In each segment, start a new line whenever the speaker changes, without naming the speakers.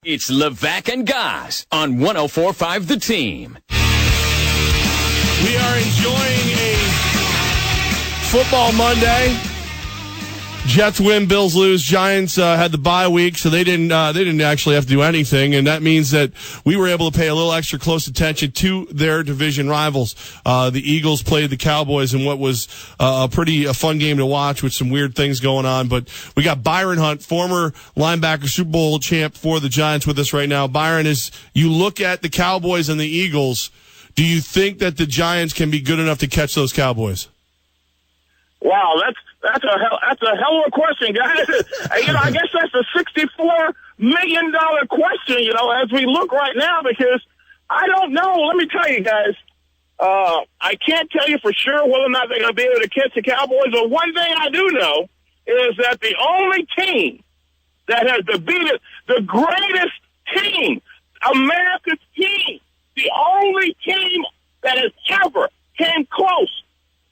It's Levack and Goz on 104.5 The Team.
We are enjoying a football Monday. Jets win, Bills lose. Giants had the bye week, so they didn't actually have to do anything, and that means that we were able to pay a little extra close attention to their division rivals. The Eagles played the Cowboys in what was a pretty fun game to watch with some weird things going on. But we got Byron Hunt, former linebacker, Super Bowl champ for the Giants, with us right now. Byron, as you look at the Cowboys and the Eagles, do you think that the Giants can be good enough to catch those Cowboys?
Wow, that's a hell of a question, guys. I guess that's a $64 million question, as we look right now, because I don't know. Let me tell you, guys, I can't tell you for sure whether or not they're going to be able to catch the Cowboys, but one thing I do know is that the only team that has defeated the greatest team, America's team, the only team that has ever came close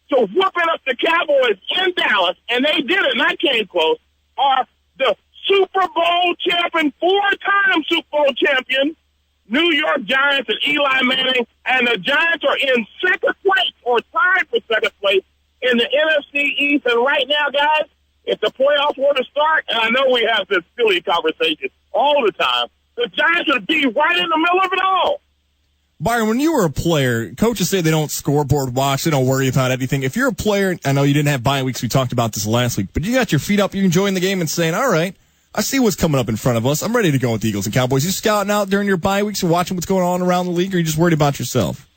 to whooping up the Cowboys in Dallas, and they did it, and I came close, are the Super Bowl champion, four-time Super Bowl champion, New York Giants and Eli Manning, and the Giants are in second place, or tied for second place, in the NFC East. And right now, guys, if the playoffs were to start, and I know we have this silly conversation all the time, the Giants would be right in the middle of it all.
Byron, when you were a player, coaches say they don't scoreboard watch, they don't worry about anything. If you're a player, I know you didn't have bye weeks, we talked about this last week, but you got your feet up, you're enjoying the game and saying, all right, I see what's coming up in front of us. I'm ready to go with the Eagles and Cowboys. You scouting out during your bye weeks and watching what's going on around the league, or are you just worried about yourself?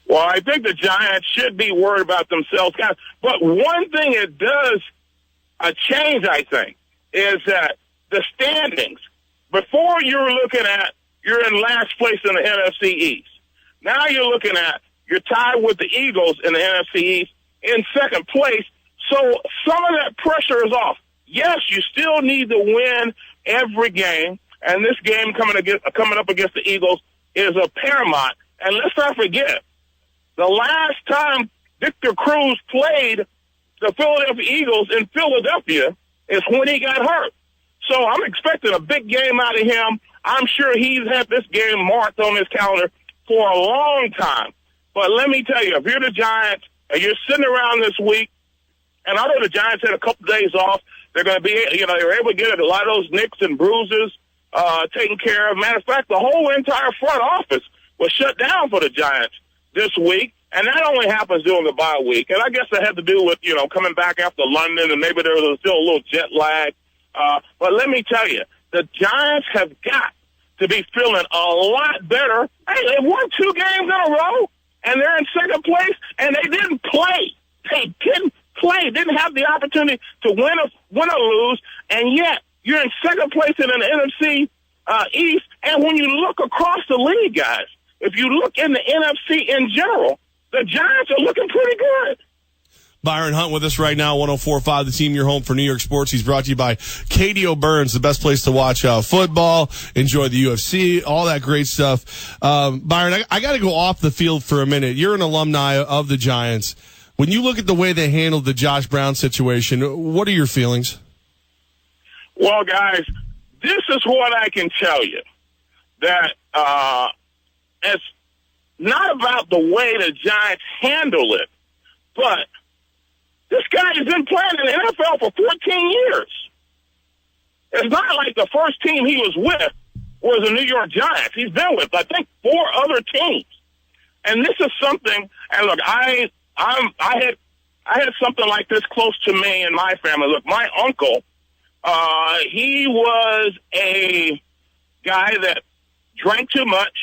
Well, I think the Giants should be worried about themselves, guys. But one thing it does change, I think, is that the standings, before you're looking at you're in last place in the NFC East. Now you're looking at you're tied with the Eagles in the NFC East in second place. So some of that pressure is off. Yes, you still need to win every game, and this game coming up against the Eagles is a paramount. And let's not forget, the last time Victor Cruz played the Philadelphia Eagles in Philadelphia is when he got hurt. So I'm expecting a big game out of him. I'm sure he's had this game marked on his calendar for a long time. But let me tell you, if you're the Giants and you're sitting around this week, and I know the Giants had a couple days off, they're going to be, they were able to get a lot of those nicks and bruises taken care of. Matter of fact, the whole entire front office was shut down for the Giants this week, and that only happens during the bye week. And I guess that had to do with, coming back after London, and maybe there was still a little jet lag. But let me tell you, the Giants have got to be feeling a lot better. Hey, they won 2 games in a row, and they're in second place, and they didn't play. They didn't play, didn't have the opportunity to win or lose, and yet you're in second place in the NFC East. And when you look across the league, guys, if you look in the NFC in general, the Giants are looking pretty good.
Byron Hunt with us right now, 104.5 The Team, your home for New York sports. He's brought to you by Katie O'Byrne's, the best place to watch football, enjoy the UFC, all that great stuff. Byron, I got to go off the field for a minute. You're an alumni of the Giants. When you look at the way they handled the Josh Brown situation, what are your feelings?
Well, guys, this is what I can tell you, that it's not about the way the Giants handle it, but this guy has been playing in the NFL for 14 years. It's not like the first team he was with was the New York Giants. He's been with, I think, 4 other teams. And this is something, and look, I had something like this close to me and my family. Look, my uncle, he was a guy that drank too much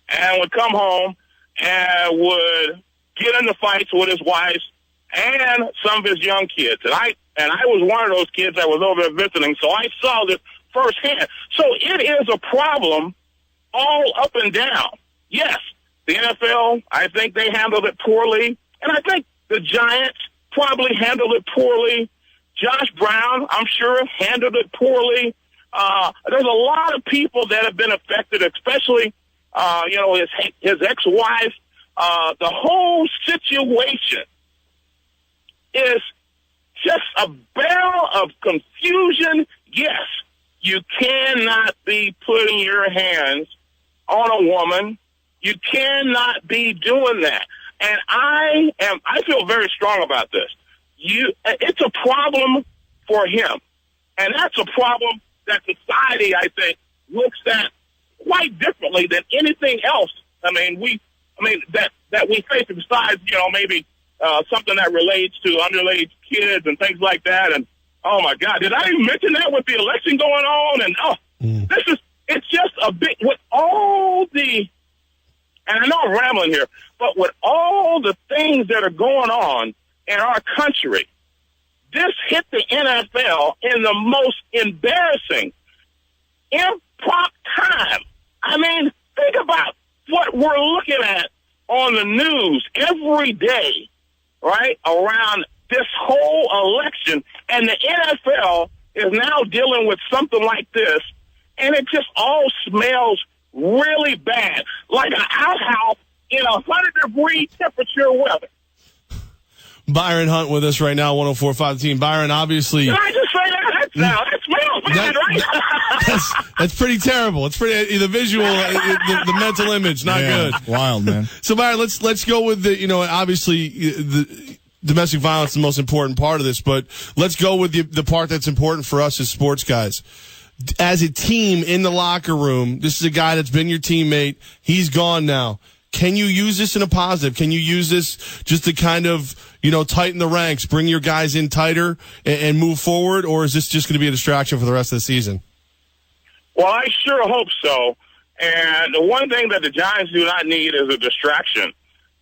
and would come home and would get into fights with his wife and some of his young kids. And I was one of those kids that was over there visiting, so I saw this firsthand. So it is a problem all up and down. Yes, the NFL, I think they handled it poorly, and I think the Giants probably handled it poorly. Josh Brown, I'm sure, handled it poorly. There's a lot of people that have been affected, especially, his ex-wife. The whole situation is just a barrel of confusion. Yes, You cannot be putting your hands on a woman. You cannot be doing that. And I feel very strong about this. It's a problem for him. And that's a problem that society, I think, looks at quite differently than anything else. That we face besides, maybe something that relates to underage kids and things like that. And oh my God, did I even mention that with the election going on? And it's just a bit with all the, and I know I'm rambling here, but with all the things that are going on in our country, this hit the NFL in the most embarrassing, improper time. Think about what we're looking at on the news every day, right, around this whole election, and the NFL is now dealing with something like this, and it just all smells really bad, like an outhouse in 100-degree temperature weather.
Byron Hunt with us right now, 104.5 Team. Byron, obviously.
Can I just say that? That smells bad, right?
That's pretty terrible. It's pretty the visual, the mental image, not good.
Wild, man.
So, Byron, let's go with the obviously the domestic violence is the most important part of this, but let's go with the part that's important for us as sports guys. As a team in the locker room, this is a guy that's been your teammate. He's gone now. Can you use this in a positive? Can you use this just to kind of, tighten the ranks, bring your guys in tighter and move forward? Or is this just going to be a distraction for the rest of the season?
Well, I sure hope so. And the one thing that the Giants do not need is a distraction.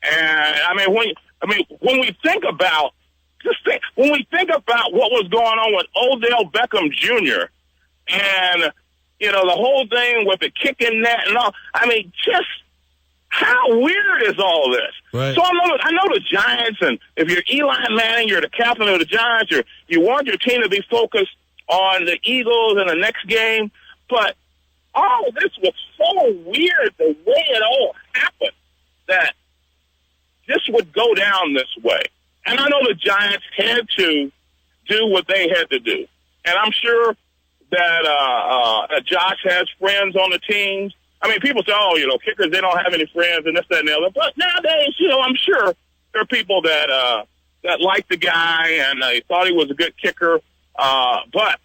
And when we think about what was going on with Odell Beckham Jr. and, the whole thing with the kicking net and all, just how weird is all this?
Right.
So I know the Giants, and if you're Eli Manning, you're the captain of the Giants, you want your team to be focused on the Eagles in the next game, but all this was so weird the way it all happened that this would go down this way. And I know the Giants had to do what they had to do. And I'm sure that Josh has friends on the teams. People say, kickers, they don't have any friends and this, that, and the other. But nowadays, I'm sure there are people that like the guy and they thought he was a good kicker. But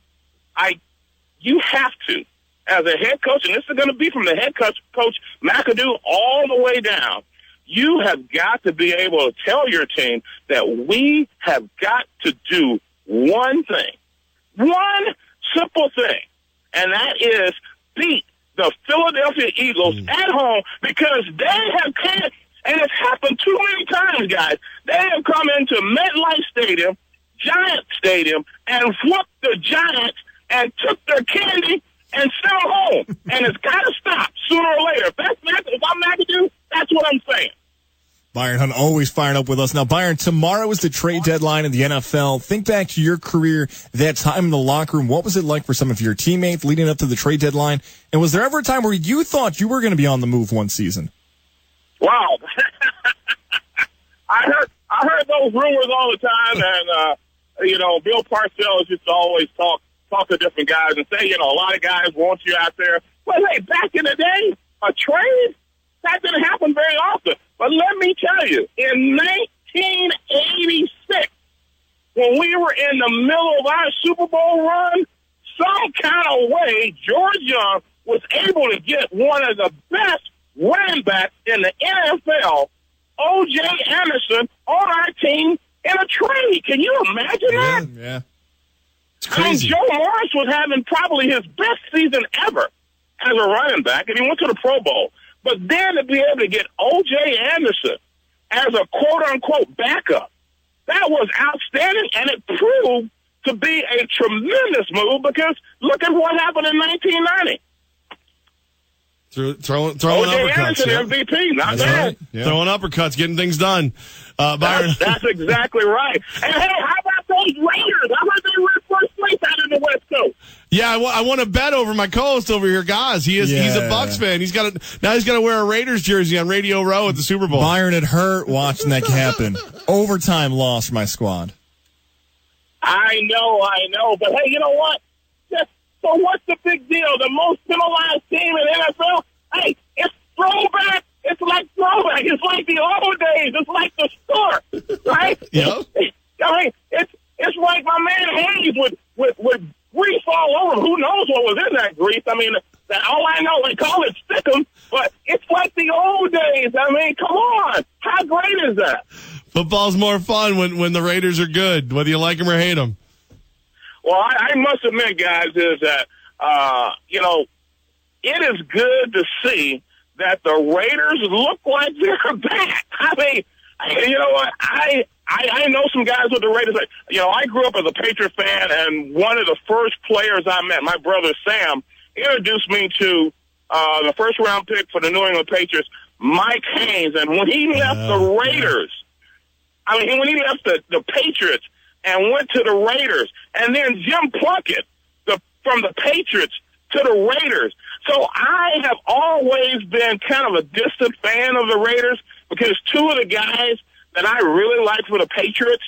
you have to, as a head coach, and this is going to be from the head coach McAdoo all the way down, you have got to be able to tell your team that we have got to do one thing, one simple thing, and that is beat the Philadelphia Eagles at home, because they have come, and it's happened too many times, guys. They have come into MetLife Stadium, Giant Stadium, and whooped the Giants and took their candy and sent them home. And it's got to stop sooner or later. If I'm McAdoo, that's what I'm saying.
Byron Hunt always firing up with us. Now, Byron, tomorrow is the trade deadline in the NFL. Think back to your career, that time in the locker room. What was it like for some of your teammates leading up to the trade deadline? And was there ever a time where you thought you were going to be on the move one season?
Wow. I heard those rumors all the time, and Bill Parcells used to always talk to different guys and say, a lot of guys want you out there. Well, hey, back in the day, a trade, that didn't happen very often. But let me tell you, in 1986, when we were in the middle of our Super Bowl run, some kind of way, George Young was able to get one of the best running backs in the NFL, O.J. Anderson, on our team in a trade. Can you imagine that?
Yeah. It's crazy.
Joe Morris was having probably his best season ever as a running back, and he went to the Pro Bowl. But then to be able to get O.J. Anderson as a quote-unquote backup, that was outstanding, and it proved to be a tremendous move, because look at what happened in 1990.
Throwing
O.J.
uppercuts.
Anderson,
Yeah.
MVP, not bad.
Right. Yeah. Throwing uppercuts, getting things done. Byron.
That's exactly right. And hey, how about those Raiders? I heard they were in first place out in the West Coast.
Yeah, I want to bet over my co-host over here, Goz. He's a Bucs fan. He's got to wear a Raiders jersey on Radio Row at the Super Bowl.
Byron, it hurt watching that happen. Overtime loss for my squad.
I know. But hey, you know what? So what's the big deal? The most penalized team in the NFL? Hey, it's throwback. It's like throwback. It's like the old days. It's like the store, right?
Yep.
I mean, it's like my man Hayes with grease all over him. Who knows what was in that grease? I mean, all I know, they call it stickum, but it's like the old days. I mean, come on. How great is that?
Football's more fun when the Raiders are good, whether you like them or hate them.
Well, I must admit, guys, is that, it is good to see that the Raiders look like they're back. I mean, you know what? I know some guys with the Raiders. I grew up as a Patriot fan, and one of the first players I met, my brother Sam, introduced me to the first-round pick for the New England Patriots, Mike Haynes. And when he left the Raiders, when he left the Patriots and went to the Raiders, and then Jim Plunkett from the Patriots to the Raiders. So I have always been kind of a distant fan of the Raiders because two of the guys that I really like for the Patriots,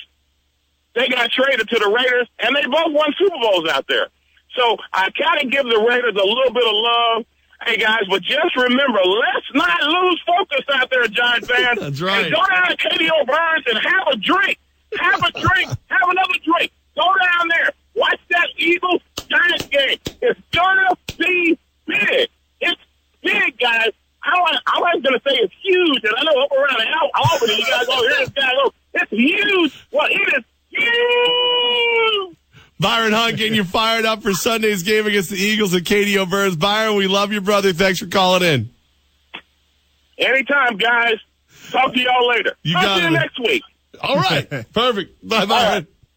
they got traded to the Raiders, and they both won Super Bowls out there. So I kind of give the Raiders a little bit of love. Hey, guys, but just remember, let's not lose focus out there, Giant fans.
That's right.
And go down to Katie O'Burns and have a drink. Have a drink. Have another drink. Go down there. Watch that Eagles-Giants game. It's going to be big. It's big, guys. I was going to say it's huge, and I know up around Albany, you guys go here, this guy go. It's huge. Well, it is huge.
Byron Hunt getting you fired up for Sunday's game against the Eagles and Katie O'Burns. Byron, we love you, brother. Thanks for calling in.
Anytime, guys. Talk to y'all later.
You
Talk
got
to you
it.
next week.
All right. Perfect. Bye, Byron.